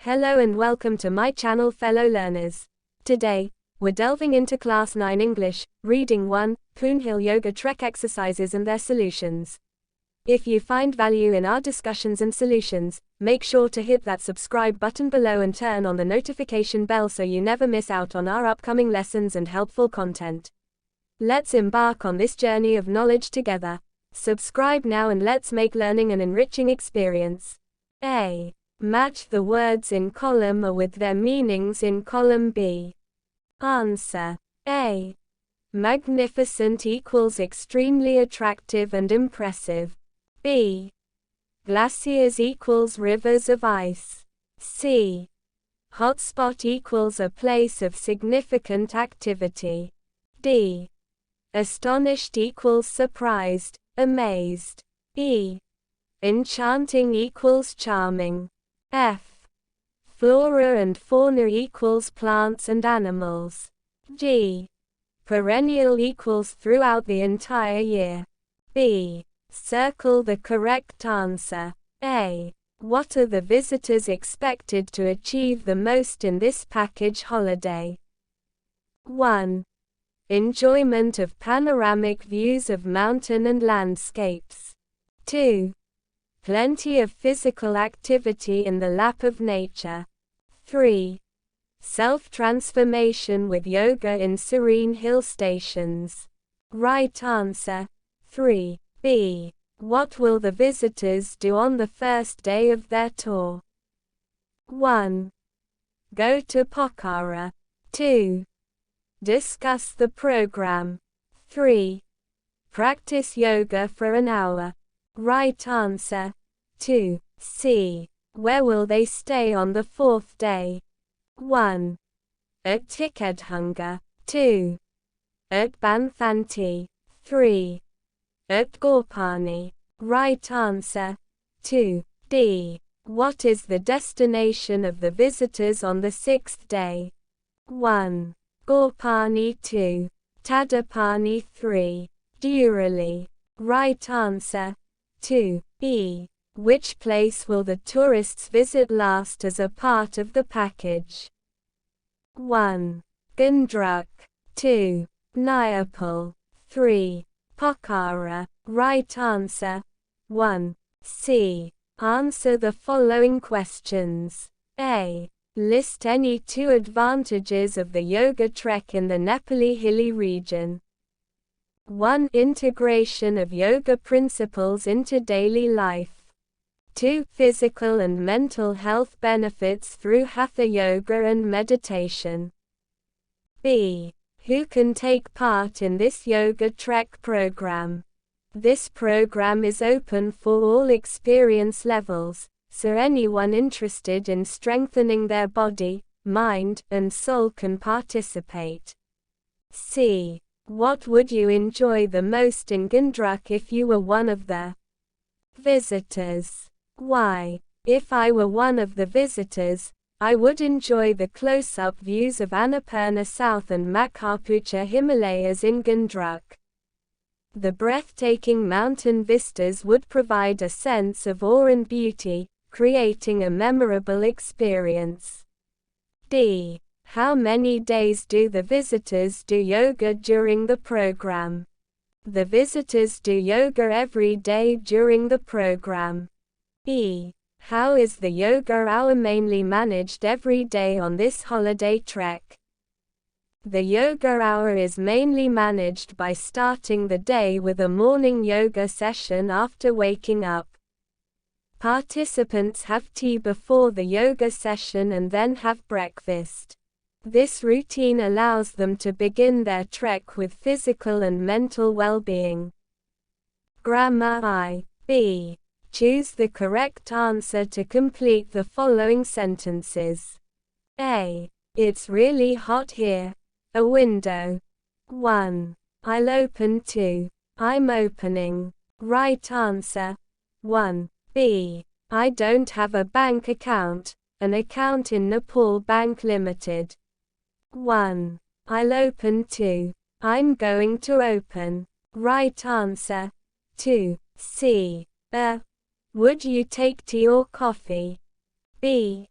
Hello and welcome to my channel, fellow learners. Today, we're delving into Class 9 English, Reading 1, Poonhil Yoga Trek exercises and their solutions. If you find value in our discussions and solutions, make sure to hit that subscribe button below and turn on the notification bell so you never miss out on our upcoming lessons and helpful content. Let's embark on this journey of knowledge together. Subscribe now and let's make learning an enriching experience. A. Match the words in column A with their meanings in column B. Answer. A. Magnificent equals extremely attractive and impressive. B. Glaciers equals rivers of ice. C. Hotspot equals a place of significant activity. D. Astonished equals surprised, amazed. E. Enchanting equals charming. F. Flora and fauna equals plants and animals. G. Perennial equals throughout the entire year. B. Circle the correct answer. A. What are the visitors expected to achieve the most in this package holiday? 1. Enjoyment of panoramic views of mountain and landscapes. 2. Plenty of physical activity in the lap of nature. 3. Self-transformation with yoga in serene hill stations. Right answer. 3. B. What will the visitors do on the first day of their tour? 1. Go to Pokhara. 2. Discuss the program. 3. Practice yoga for an hour. Right answer. 2. C. Where will they stay on the fourth day? 1. At Tikadhunga. 2. At Banthanti. 3. At Gorpani. Right answer. 2. D. What is the destination of the visitors on the sixth day? 1. Gorpani. 2. Tadapani. 3. Durali. Right answer. 2. E. Which place will the tourists visit last as a part of the package? 1. Gundruk. 2. Nepal. 3. Pokhara. Right answer. 1. C. Answer the following questions. A. List any 2 advantages of the yoga trek in the Nepali hilly region. 1. Integration of yoga principles into daily life. 2. Physical and mental health benefits through hatha yoga and meditation. B. Who can take part in this yoga trek program? This program is open for all experience levels, so anyone interested in strengthening their body, mind, and soul can participate. C. What would you enjoy the most in Gundruk if you were one of the visitors? Why? If I were one of the visitors, I would enjoy the close-up views of Annapurna South and Makhapucha Himalayas in Gundruk. The breathtaking mountain vistas would provide a sense of awe and beauty, creating a memorable experience. D. How many days do the visitors do yoga during the program? The visitors do yoga every day during the program. E. How is the yoga hour mainly managed every day on this holiday trek? The yoga hour is mainly managed by starting the day with a morning yoga session after waking up. Participants have tea before the yoga session and then have breakfast. This routine allows them to begin their trek with physical and mental well-being. Grammar I. B. Choose the correct answer to complete the following sentences. A. It's really hot here. A window. 1. I'll open. 2. I'm opening. Right answer. 1. B. I don't have a bank account. An account in Nepal Bank Limited. 1. I'll open. 2. I'm going to open. Right answer. 2. C. Would you take tea or coffee? B.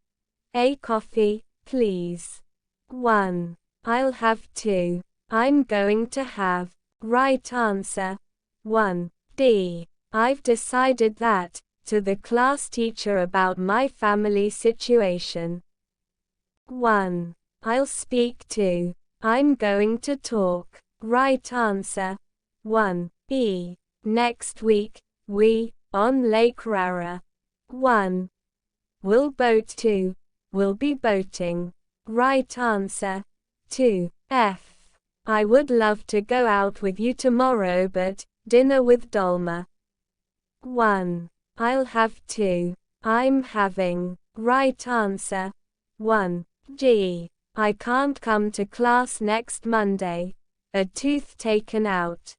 A coffee, please. 1. I'll have 2. I'm going to have. Right answer. 1. D. I've decided that, to the class teacher about my family situation. 1. I'll speak to. I'm going to talk. Right answer. 1. E. Next week, we, on Lake Rara. 1. We'll boat to. We'll be boating. Right answer. 2. F. I would love to go out with you tomorrow but, dinner with Dolma. 1. I'll have 2. I'm having. Right answer. 1. G. I can't come to class next Monday. A tooth taken out.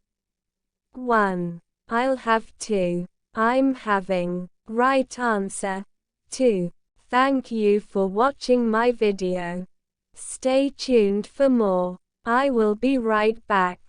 1. I'll have 2. I'm having. Right answer. 2. Thank you for watching my video. Stay tuned for more. I will be right back.